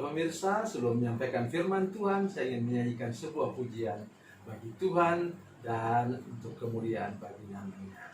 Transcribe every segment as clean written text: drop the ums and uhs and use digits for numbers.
Saudara pemirsa, sebelum menyampaikan firman Tuhan, saya ingin menyanyikan sebuah pujian bagi Tuhan dan untuk kemuliaan bagi nama-Nya.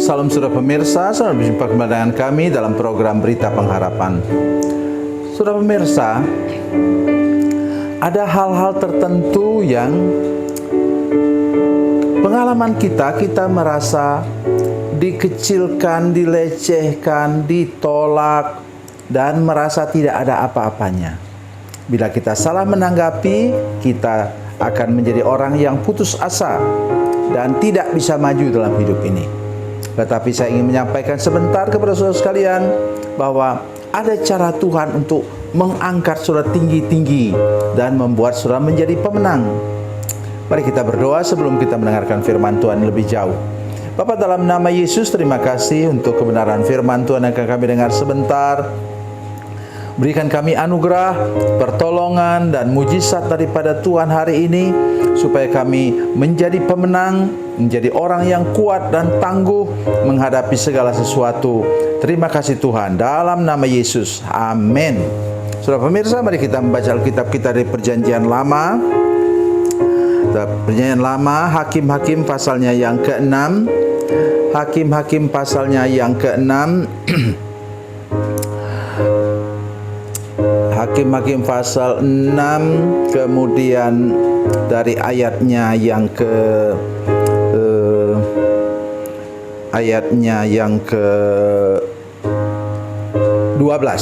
Salam saudara pemirsa, saudara berjumpa kembali dengan kami dalam program Berita Pengharapan. Saudara pemirsa, ada hal-hal tertentu yang pengalaman kita merasa dikecilkan, dilecehkan, ditolak, dan merasa tidak ada apa-apanya. Bila kita salah menanggapi, kita akan menjadi orang yang putus asa dan tidak bisa maju dalam hidup ini. Tetapi saya ingin menyampaikan sebentar kepada saudara sekalian bahwa ada cara Tuhan untuk mengangkat saudara tinggi-tinggi dan membuat saudara menjadi pemenang. Mari kita berdoa sebelum kita mendengarkan firman Tuhan lebih jauh. Bapa, dalam nama Yesus, terima kasih untuk kebenaran firman Tuhan yang akan kami dengar sebentar. Berikan kami anugerah, pertolongan, dan mujizat daripada Tuhan hari ini, supaya kami menjadi pemenang, menjadi orang yang kuat dan tangguh menghadapi segala sesuatu. Terima kasih Tuhan, dalam nama Yesus, amin. Saudara pemirsa, mari kita membaca Alkitab kita dari Perjanjian Lama. Perjanjian Lama, Hakim-Hakim pasalnya yang ke-6. Hakim-Hakim pasalnya yang ke-6. Hakim-Hakim pasal 6, kemudian dari ayatnya yang ke-12.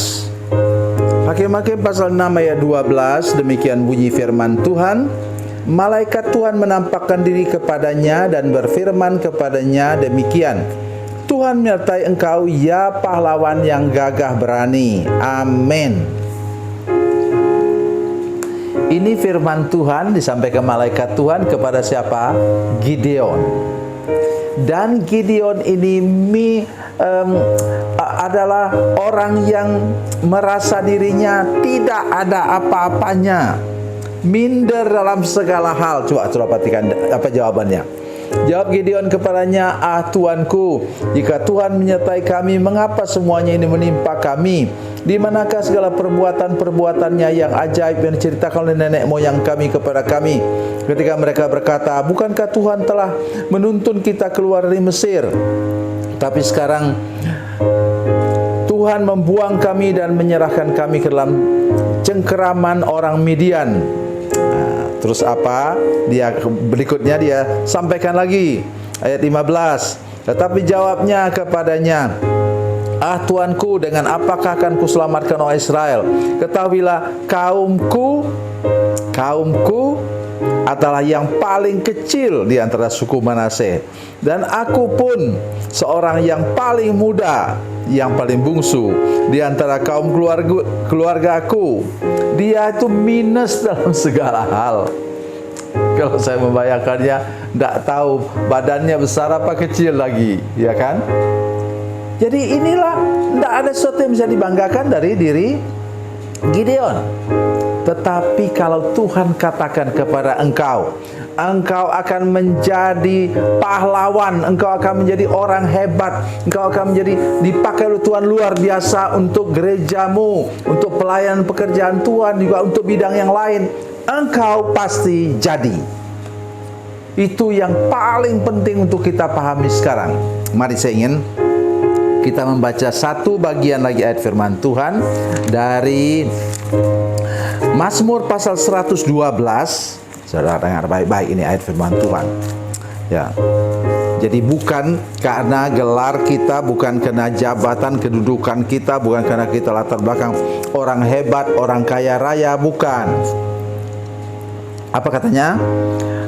Hakim-Hakim pasal 6 ayat 12, demikian bunyi firman Tuhan. Malaikat Tuhan menampakkan diri kepadanya dan berfirman kepadanya demikian, Tuhan menyertai engkau, ya pahlawan yang gagah berani. Amin. Ini firman Tuhan disampaikan malaikat Tuhan kepada siapa? Gideon. Dan Gideon ini adalah orang yang merasa dirinya tidak ada apa-apanya, minder dalam segala hal. Coba perhatikan apa jawabannya. Jawab Gideon kepadanya, Tuanku, jika Tuhan menyertai kami, mengapa semuanya ini menimpa kami? Di manakah segala perbuatan-perbuatannya yang ajaib yang diceritakan oleh nenek moyang kami kepada kami? Ketika mereka berkata, bukankah Tuhan telah menuntun kita keluar dari Mesir? Tapi sekarang Tuhan membuang kami dan menyerahkan kami ke dalam cengkeraman orang Midian. Terus apa? Berikutnya dia sampaikan lagi ayat 15. Tetapi jawabnya kepadanya, Tuanku, dengan apakah akan kuselamatkan orang Israel? Ketahuilah, kaumku adalah yang paling kecil di antara suku Manase, dan aku pun seorang yang paling muda, yang paling bungsu di antara kaum keluargaku. Dia itu minus dalam segala hal. Kalau saya membayangkannya, tidak tahu badannya besar apa kecil lagi, ya kan? Jadi inilah, tidak ada sesuatu yang bisa dibanggakan dari diri Gideon. Tetapi kalau Tuhan katakan kepada engkau, engkau akan menjadi pahlawan, engkau akan menjadi orang hebat, engkau akan menjadi dipakai oleh Tuhan luar biasa untuk gerejamu, untuk pelayanan pekerjaan Tuhan, juga untuk bidang yang lain, engkau pasti jadi. Itu yang paling penting untuk kita pahami sekarang. Mari saya ingin kita membaca satu bagian lagi ayat firman Tuhan dari Mazmur pasal 112. Saudara dengar baik-baik, ini ayat firman Tuhan. Ya. Jadi bukan karena gelar kita, bukan karena jabatan kedudukan kita, bukan karena kita latar belakang orang hebat, orang kaya raya, bukan. Apa katanya?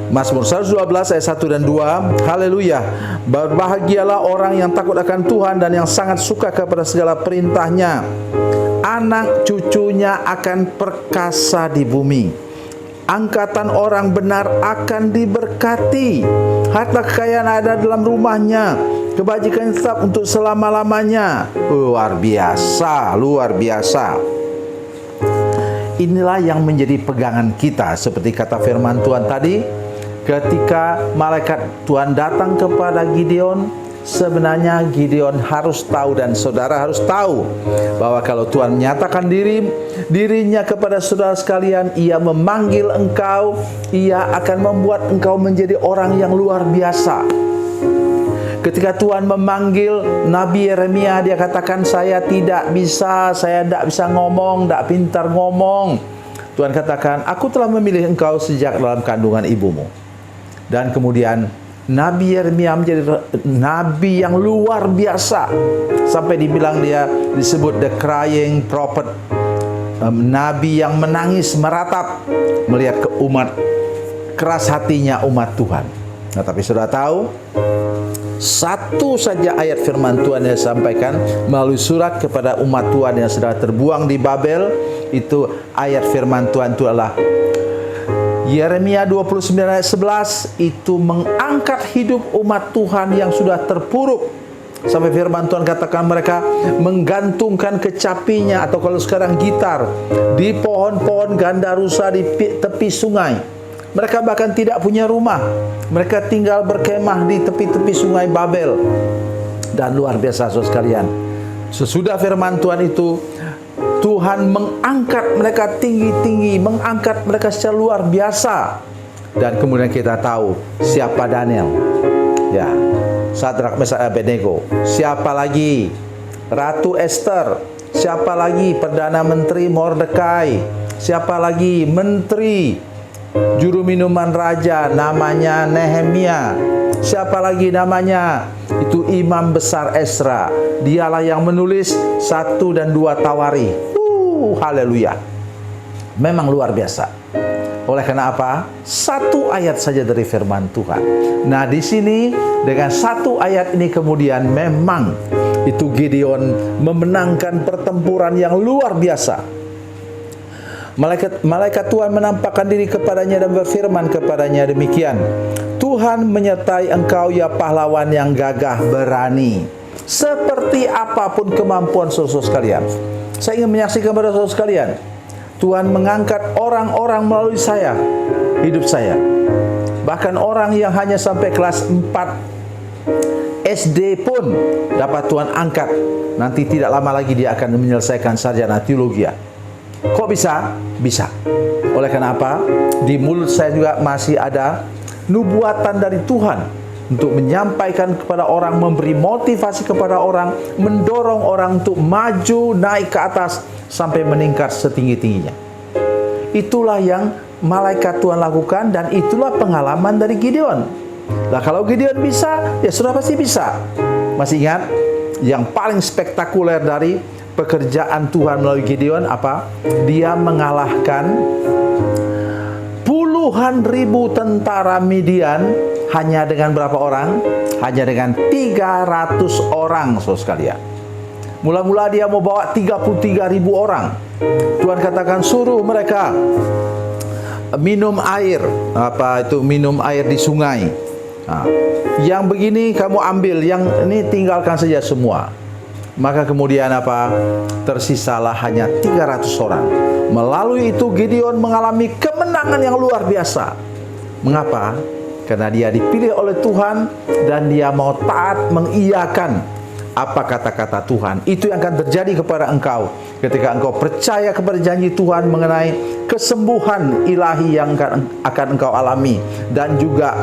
Mazmur 112 ayat 1 dan 2. Haleluya. Berbahagialah orang yang takut akan Tuhan dan yang sangat suka kepada segala perintahnya. Anak cucunya akan perkasa di bumi. Angkatan orang benar akan diberkati. Harta kekayaan ada dalam rumahnya. Kebajikan tetap untuk selama-lamanya. Luar biasa, luar biasa. Inilah yang menjadi pegangan kita, seperti kata firman Tuhan tadi. Ketika malaikat Tuhan datang kepada Gideon, sebenarnya Gideon harus tahu dan saudara harus tahu bahwa kalau Tuhan menyatakan dirinya kepada saudara sekalian, Ia memanggil engkau, Ia akan membuat engkau menjadi orang yang luar biasa. Ketika Tuhan memanggil Nabi Yeremia, dia katakan, saya tidak bisa ngomong, tidak pintar ngomong. Tuhan katakan, aku telah memilih engkau sejak dalam kandungan ibumu. Dan kemudian Nabi Yeremia menjadi nabi yang luar biasa, sampai dibilang dia disebut the crying prophet, nabi yang menangis meratap melihat ke umat, keras hatinya umat Tuhan. Nah, tapi sudah tahu, satu saja ayat firman Tuhan yang disampaikan melalui surat kepada umat Tuhan yang sedang terbuang di Babel, itu ayat firman Tuhan itu adalah Yeremia 29 ayat 11, itu mengangkat hidup umat Tuhan yang sudah terpuruk. Sampai firman Tuhan katakan mereka menggantungkan kecapinya, atau kalau sekarang gitar, di pohon-pohon gandarusa di tepi sungai. Mereka bahkan tidak punya rumah. Mereka tinggal berkemah di tepi-tepi sungai Babel. Dan luar biasa saudara sekalian, sesudah firman Tuhan itu, Tuhan mengangkat mereka tinggi-tinggi, mengangkat mereka secara luar biasa. Dan kemudian kita tahu siapa Daniel, ya, Sadrak, Mesak, Abednego. Siapa lagi? Ratu Esther. Siapa lagi? Perdana Menteri Mordekai. Siapa lagi? Menteri juru minuman raja, namanya Nehemia. Siapa lagi namanya? Itu Imam Besar Ezra. Dialah yang menulis 1 dan 2 Tawarikh. Haleluya. Memang luar biasa. Oleh karena apa? Satu ayat saja dari firman Tuhan. Nah, di sini dengan satu ayat ini kemudian memang itu Gideon memenangkan pertempuran yang luar biasa. Malaikat Tuhan menampakkan diri kepadanya dan berfirman kepadanya demikian, Tuhan menyertai engkau ya pahlawan yang gagah berani. Seperti apapun kemampuan saudara sekalian, saya ingin menyaksikan kepada saudara sekalian, Tuhan mengangkat orang-orang melalui saya, hidup saya. Bahkan orang yang hanya sampai kelas 4 SD pun dapat Tuhan angkat. Nanti tidak lama lagi dia akan menyelesaikan sarjana teologi. Kok bisa? Bisa. Oleh karena apa? Di mulut saya juga masih ada nubuatan dari Tuhan untuk menyampaikan kepada orang, memberi motivasi kepada orang, mendorong orang untuk maju, naik ke atas sampai meningkat setinggi-tingginya. Itulah yang malaikat Tuhan lakukan dan itulah pengalaman dari Gideon. Nah, kalau Gideon bisa, ya sudah pasti bisa. Masih ingat yang paling spektakuler dari pekerjaan Tuhan melalui Gideon apa? Dia mengalahkan puluhan ribu tentara Midian hanya dengan berapa orang? Hanya dengan 300 orang, saudara sekalian. Mula-mula dia mau bawa 33.000 orang. Tuhan katakan suruh mereka minum air, minum air di sungai. Nah, yang begini kamu ambil, yang ini tinggalkan saja semua. Maka kemudian apa? Tersisalah hanya 300 orang. Melalui itu Gideon mengalami kemenangan yang luar biasa. Mengapa? Karena dia dipilih oleh Tuhan dan dia mau taat mengiyakan apa kata-kata Tuhan. Itu yang akan terjadi kepada engkau ketika engkau percaya kepada janji Tuhan mengenai kesembuhan ilahi yang akan engkau alami, dan juga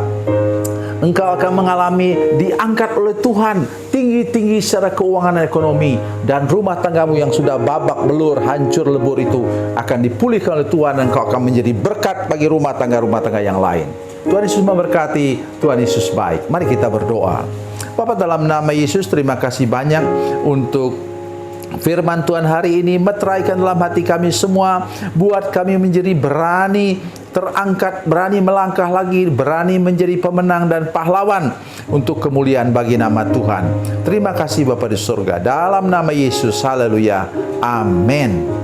engkau akan mengalami diangkat oleh Tuhan tinggi-tinggi secara keuangan dan ekonomi, dan rumah tanggamu yang sudah babak belur, hancur lebur itu akan dipulihkan oleh Tuhan dan engkau akan menjadi berkat bagi rumah tangga yang lain. Tuhan Yesus memberkati, Tuhan Yesus baik. Mari kita berdoa. Bapa, dalam nama Yesus, terima kasih banyak untuk firman Tuhan hari ini. Meteraikan dalam hati kami semua, buat kami menjadi berani terangkat, berani melangkah lagi, berani menjadi pemenang dan pahlawan untuk kemuliaan bagi nama Tuhan. Terima kasih Bapa di surga, dalam nama Yesus, haleluya, amin.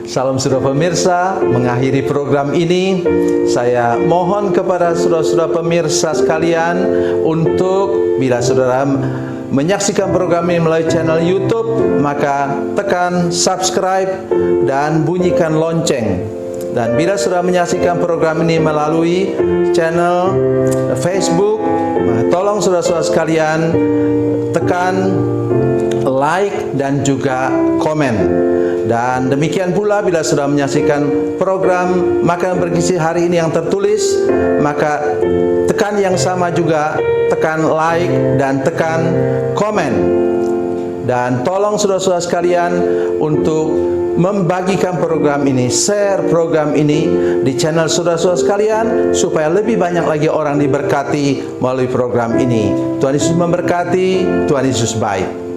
Salam saudara pemirsa, mengakhiri program ini saya mohon kepada saudara-saudara pemirsa sekalian untuk bila saudara menyaksikan program ini melalui channel YouTube, maka tekan subscribe dan bunyikan lonceng. Dan bila saudara menyaksikan program ini melalui channel Facebook, tolong saudara-saudara sekalian tekan like dan juga komen. Dan demikian pula bila sudah menyaksikan program Makanan Bergizi hari ini yang tertulis, maka tekan yang sama juga, tekan like dan tekan komen. Dan tolong saudara-saudara sekalian untuk membagikan program ini, share program ini di channel saudara-saudara sekalian, supaya lebih banyak lagi orang diberkati melalui program ini. Tuhan Yesus memberkati, Tuhan Yesus baik.